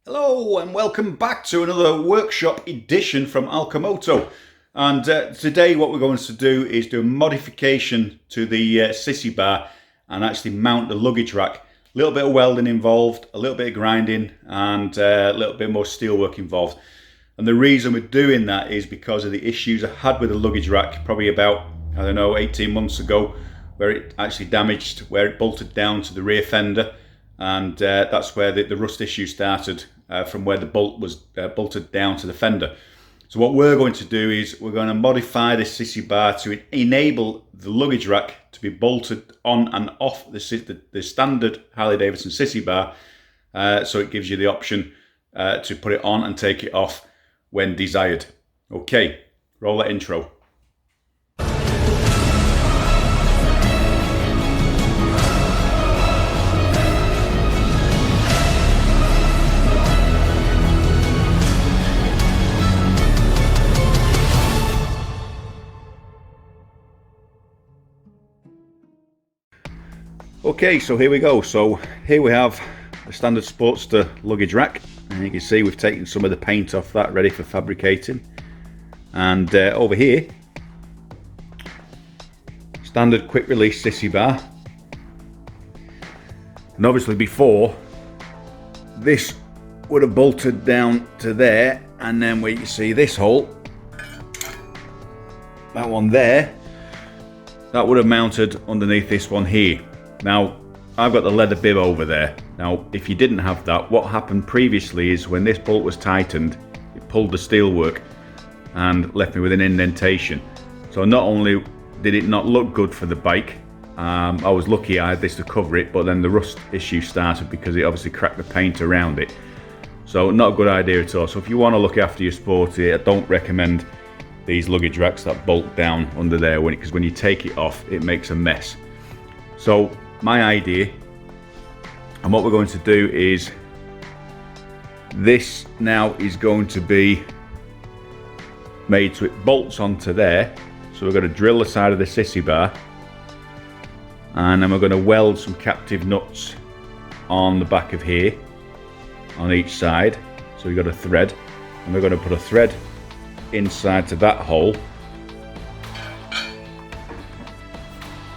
Hello and welcome back to another workshop edition from ALCHEMOTO. And today what we're going to do is do a modification to the Sissy bar and actually mount the luggage rack. A little bit of welding involved, a little bit of grinding and a little bit more steel work involved. And the reason we're doing that is because of the issues I had with the luggage rack probably about, 18 months ago, where it actually damaged, where it bolted down to the rear fender. And that's where the rust issue started, from where the bolt was bolted down to the fender. So what we're going to do is we're going to modify this Sissy bar to enable the luggage rack to be bolted on and off the standard Harley-Davidson Sissy bar, so it gives you the option to put it on and take it off when desired. Okay, roll that intro. Okay, so here we go. So here we have the standard Sportster luggage rack, and you can see we've taken some of the paint off that, ready for fabricating. And over here, standard quick release Sissy bar. And obviously before, this would have bolted down to there, and then where you can see this hole, that one there, that would have mounted underneath this one here. Now, I've got the leather bib over there. Now, if you didn't have that, what happened previously is when this bolt was tightened, it pulled the steel work and left me with an indentation. So not only did it not look good for the bike, I was lucky I had this to cover it, but then the rust issue started because it obviously cracked the paint around it. So not a good idea at all. So if you want to look after your Sporty, I don't recommend these luggage racks that bolt down under there, because when you take it off, it makes a mess. So my idea, and what we're going to do is, this now is going to be made so it bolts onto there. So we're going to drill the side of the Sissy bar, and then we're going to weld some captive nuts on the back of here, on each side. So we've got a thread, and we're going to put a thread inside to that hole.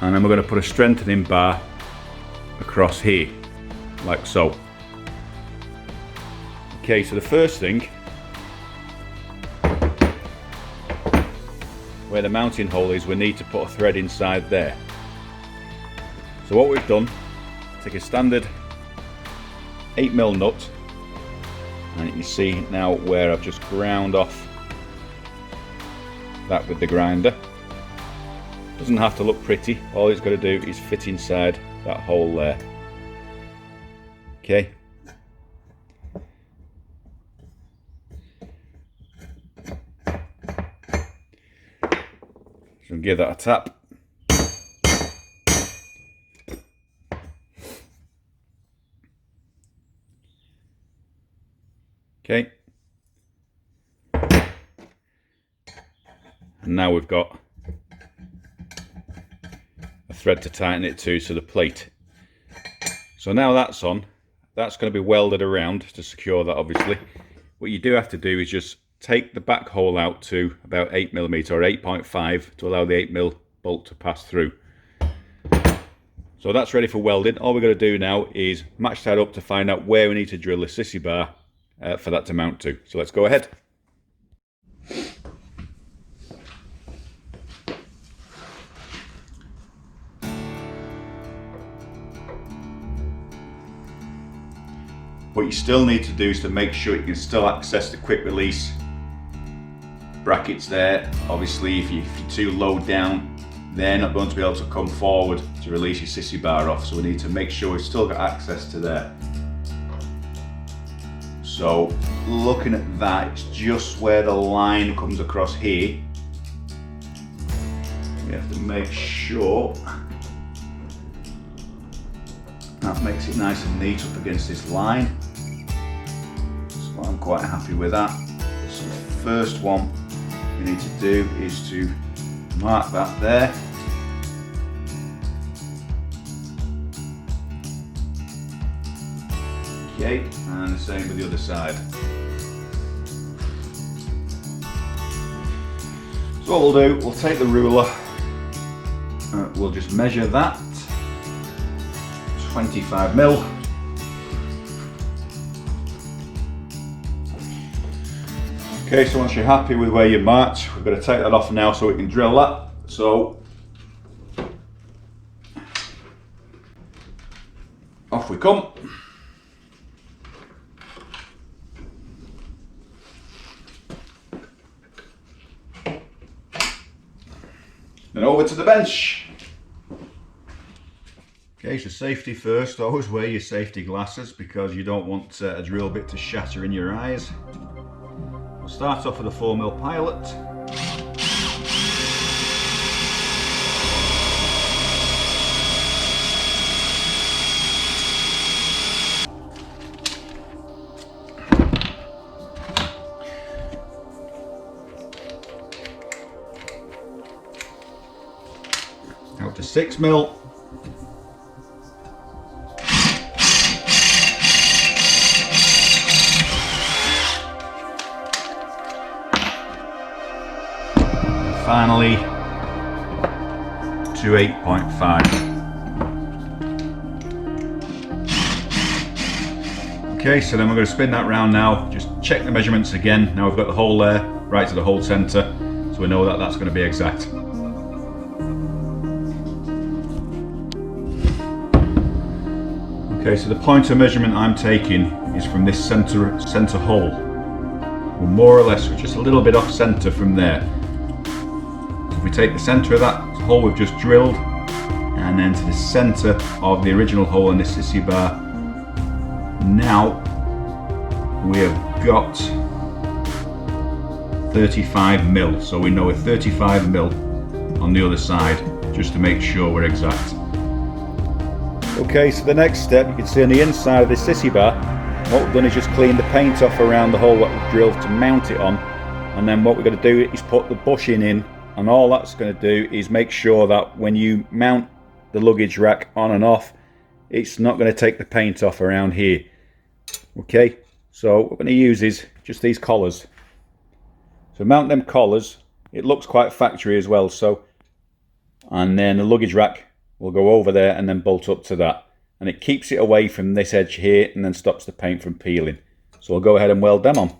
And then we're going to put a strengthening bar across here, like so. Okay, so the first thing, where the mounting hole is, we need to put a thread inside there. So what we've done, take a standard 8mm nut, and you can see now where I've just ground off that with the grinder. Doesn't have to look pretty, all it's got to do is fit inside that hole there. Okay. So give that a tap. Okay. And now we've got a thread to tighten it to the plate. So now that's on, that's going to be welded around to secure that obviously. What you do have to do is just take the back hole out to about 8mm or 8.5 to allow the 8mm bolt to pass through. So that's ready for welding. All we're going to do now is match that up to find out where we need to drill the Sissy bar for that to mount to. So let's go ahead. What you still need to do is to make sure you can still access the quick release brackets there. Obviously if you're too low down, they're not going to be able to come forward to release your Sissy bar off, so we need to make sure we've still got access to there. So looking at that, it's just where the line comes across here. We have to make sure that makes it nice and neat up against this line. So I'm quite happy with that. So the first one we need to do is to mark that there. Okay, and the same with the other side. So what we'll do, we'll take the ruler, we'll just measure that, 25mm. Okay, so once you're happy with where you marked, we're going to take that off now so we can drill that. So, off we come. Then over to the bench. Okay, so safety first, always wear your safety glasses because you don't want a drill bit to shatter in your eyes. We'll start off with a 4mm pilot. Out to 6mm. Finally to 8.5. Okay, so then we're going to spin that round now. Just check the measurements again. Now we've got the hole there, right to the hole centre, so we know that that's going to be exact. Okay, so the point of measurement I'm taking is from this centre hole. We're more or less just a little bit off centre from there. So if we take the centre of that hole we've just drilled and then to the centre of the original hole in the Sissy bar, now we have got 35mm. So we know a 35mm on the other side just to make sure we're exact. Okay, so the next step, you can see on the inside of the Sissy bar, what we've done is just clean the paint off around the hole that we've drilled to mount it on, and then what we're going to do is put the bushing in, and all that's going to do is make sure that when you mount the luggage rack on and off, it's not going to take the paint off around here. Okay, so what we're going to use is just these collars. So mount them collars, it looks quite factory as well, so, and then the luggage rack will go over there and then bolt up to that, and it keeps it away from this edge here and then stops the paint from peeling. So I'll go ahead and weld them on.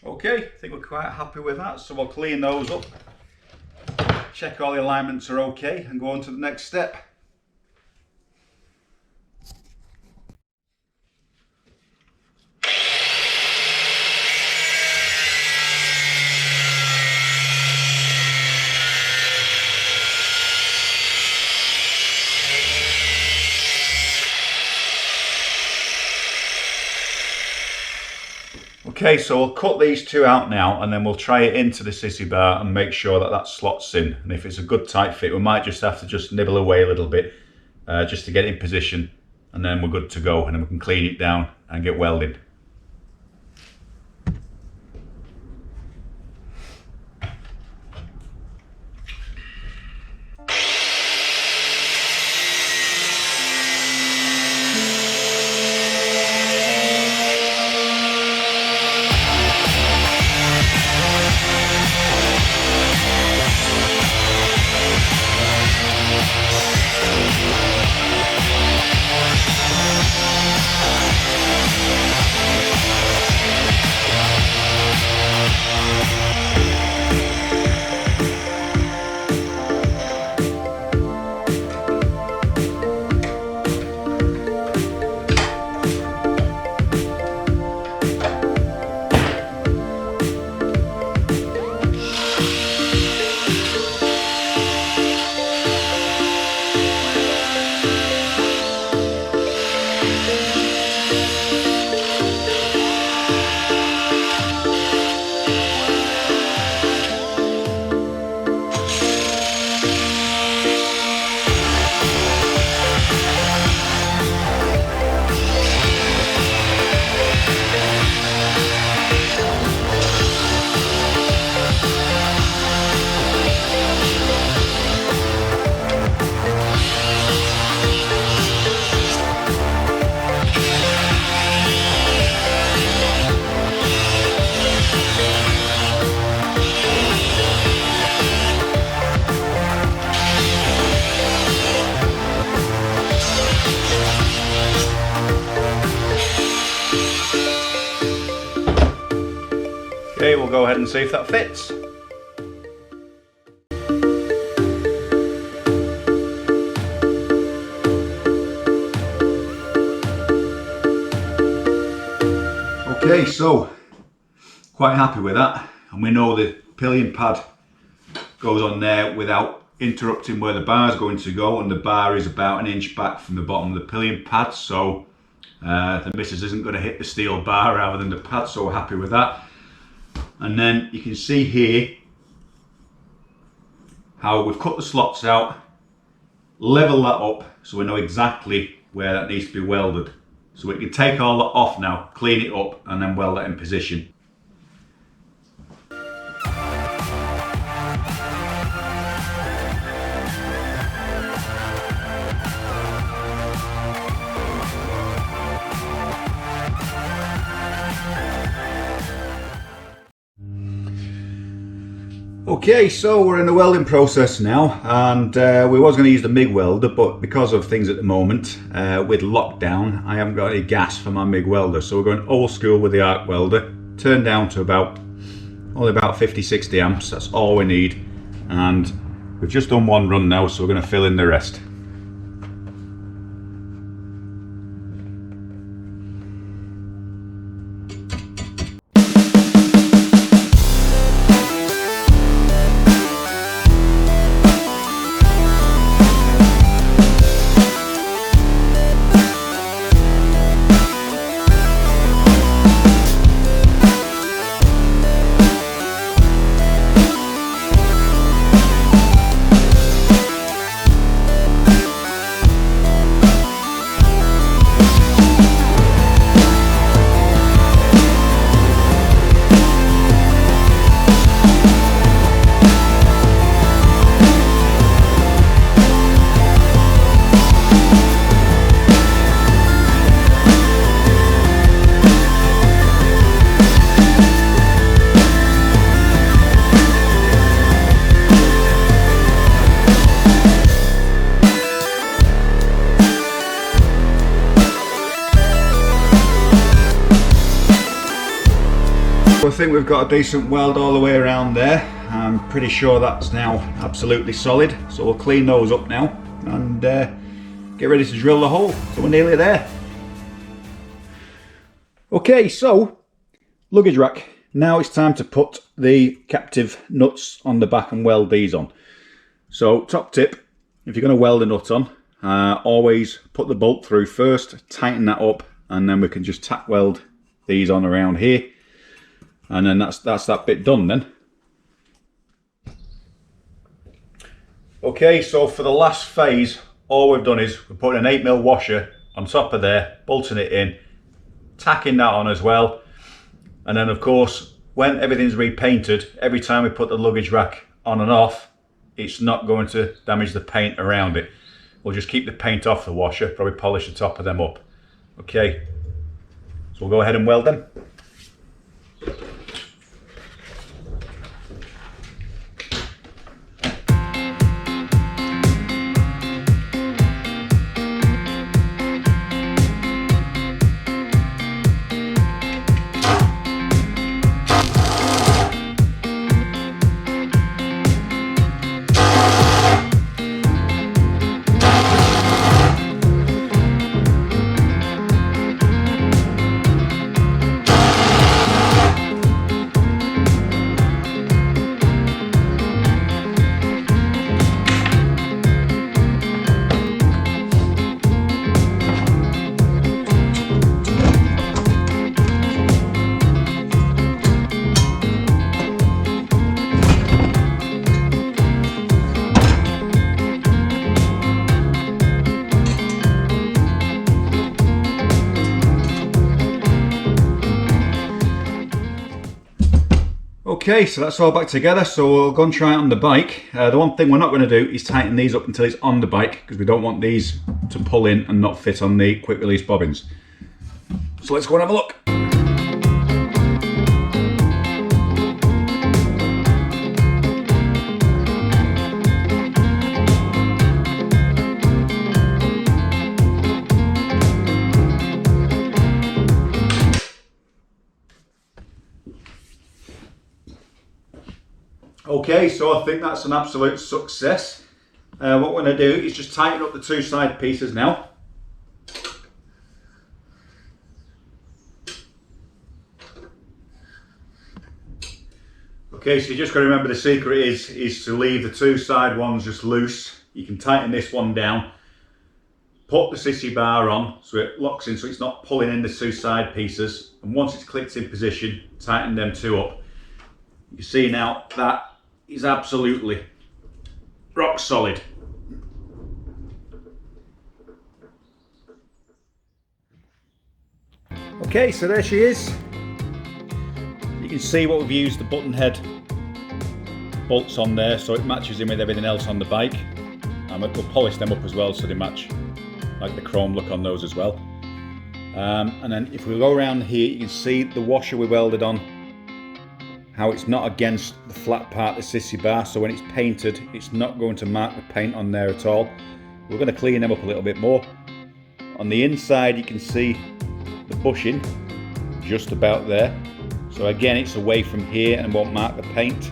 Okay, I think we're quite happy with that, so we'll clean those up, check all the alignments are okay, and go on to the next step. Okay, so we'll cut these two out now and then we'll try it into the Sissy bar and make sure that that slots in. And if it's a good tight fit, we might just have to just nibble away a little bit just to get it in position, and then we're good to go, and then we can clean it down and get welding. Okay, we'll go ahead and see if that fits. Okay, so quite happy with that, and we know the pillion pad goes on there without interrupting where the bar is going to go, and the bar is about an inch back from the bottom of the pillion pad, so the missus isn't going to hit the steel bar rather than the pad, so we're happy with that. And then you can see here how we've cut the slots out, level that up so we know exactly where that needs to be welded. So we can take all that off now, clean it up, and then weld that in position. Okay, so we're in the welding process now, and we was going to use the MIG welder, but because of things at the moment with lockdown, I haven't got any gas for my MIG welder, so we're going old school with the arc welder, turned down to only about 50-60 amps. That's all we need, and we've just done one run now, so we're going to fill in the rest. I think we've got a decent weld all the way around there. I'm pretty sure that's now absolutely solid, so we'll clean those up now and get ready to drill the hole. So we're nearly there. Okay, so luggage rack. Now it's time to put the captive nuts on the back and weld these on. So top tip, if you're going to weld a nut on, always put the bolt through first, tighten that up, and then we can just tack weld these on around here. And then that's that bit done then. Okay, so for the last phase, all we've done is we're putting an 8mm washer on top of there, bolting it in, tacking that on as well. And then of course, when everything's repainted, every time we put the luggage rack on and off, it's not going to damage the paint around it. We'll just keep the paint off the washer, probably polish the top of them up. Okay, so we'll go ahead and weld them. Okay, so that's all back together, so we'll go and try it on the bike. The one thing we're not going to do is tighten these up until it's on the bike, because we don't want these to pull in and not fit on the quick release bobbins. So let's go and have a look. Okay, so I think that's an absolute success. What we're going to do is just tighten up the two side pieces now. Okay, so you just got to remember the secret is to leave the two side ones just loose. You can tighten this one down, put the sissy bar on so it locks in so it's not pulling in the two side pieces, and once it's clicked in position, tighten them two up. You can see now that is absolutely rock solid. Okay, so there she is. You can see what we've used the button head bolts on there, so it matches in with everything else on the bike. And we'll polish them up as well so they match like the chrome look on those as well. And then if we go around here, you can see the washer we welded on, how it's not against the flat part of the sissy bar, so when it's painted it's not going to mark the paint on there at all. We're going to clean them up a little bit more. On the inside you can see the bushing just about there, so again it's away from here and won't mark the paint.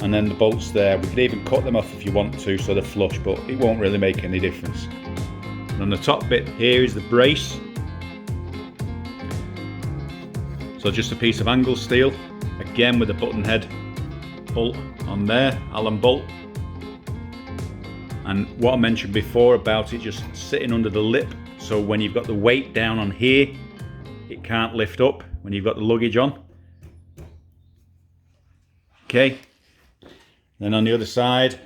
And then the bolts there, we could even cut them off if you want to so they're flush, but it won't really make any difference. And on the top bit here is the brace. So just a piece of angle steel, again with a button head bolt on there, Allen bolt. And what I mentioned before about it just sitting under the lip, so when you've got the weight down on here, it can't lift up when you've got the luggage on. Okay, then on the other side,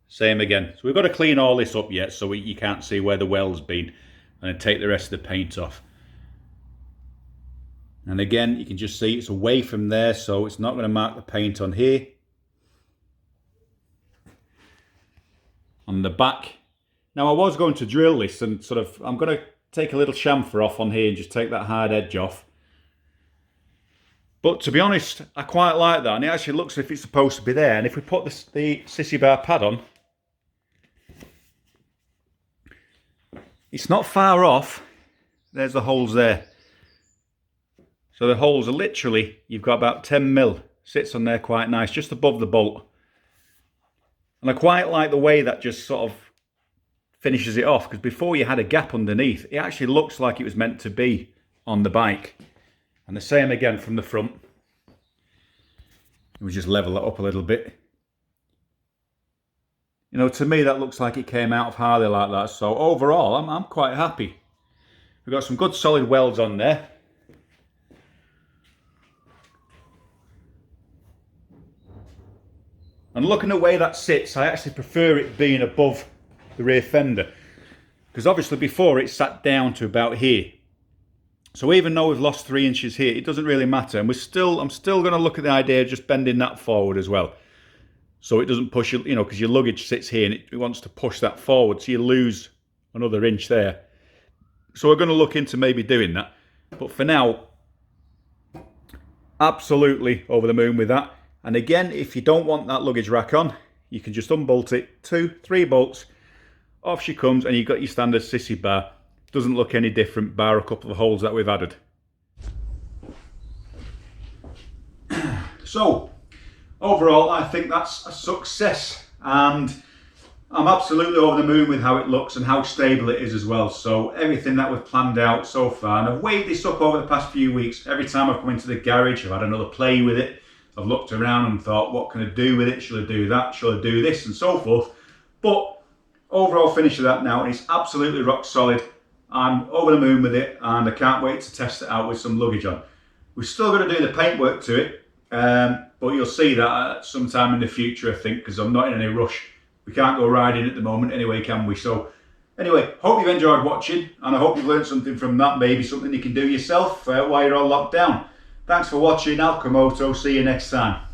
same again. So we've got to clean all this up yet so you can't see where the weld's been, and then take the rest of the paint off. And again, you can just see it's away from there, so it's not going to mark the paint on here. On the back. Now I was going to drill this and I'm going to take a little chamfer off on here and just take that hard edge off. But to be honest, I quite like that, and it actually looks as if it's supposed to be there. And if we put the sissy bar pad on, it's not far off. There's the holes there. So the holes are literally, you've got about 10 mil, sits on there quite nice, just above the bolt. And I quite like the way that just sort of finishes it off, because before you had a gap underneath, it actually looks like it was meant to be on the bike. And the same again from the front. We just level that up a little bit. You know, to me that looks like it came out of Harley like that. So overall, I'm quite happy. We've got some good solid welds on there. And looking at the way that sits, I actually prefer it being above the rear fender, because obviously before it sat down to about here. So even though we've lost 3 inches here, it doesn't really matter. And I'm still going to look at the idea of just bending that forward as well, so it doesn't push, you know, because your luggage sits here and it wants to push that forward, so you lose another inch there. So we're going to look into maybe doing that. But for now, absolutely over the moon with that. And again, if you don't want that luggage rack on, you can just unbolt it, 2-3 bolts, off she comes, and you've got your standard sissy bar. Doesn't look any different, bar a couple of holes that we've added. So, overall, I think that's a success, and I'm absolutely over the moon with how it looks and how stable it is as well. So everything that we've planned out so far, and I've weighed this up over the past few weeks. Every time I've come into the garage, I've had another play with it. I've looked around and thought, what can I do with it? Should I do that? Should I do this? And so forth. But overall finish of that now, and it's absolutely rock solid. I'm over the moon with it, and I can't wait to test it out with some luggage on. We're still going to do the paintwork to it, but you'll see that sometime in the future, I think, because I'm not in any rush. We can't go riding at the moment anyway, can we? So anyway, hope you've enjoyed watching, and I hope you've learned something from that, maybe something you can do yourself while you're all locked down. Thanks for watching. ALCHEMOTO. See you next time.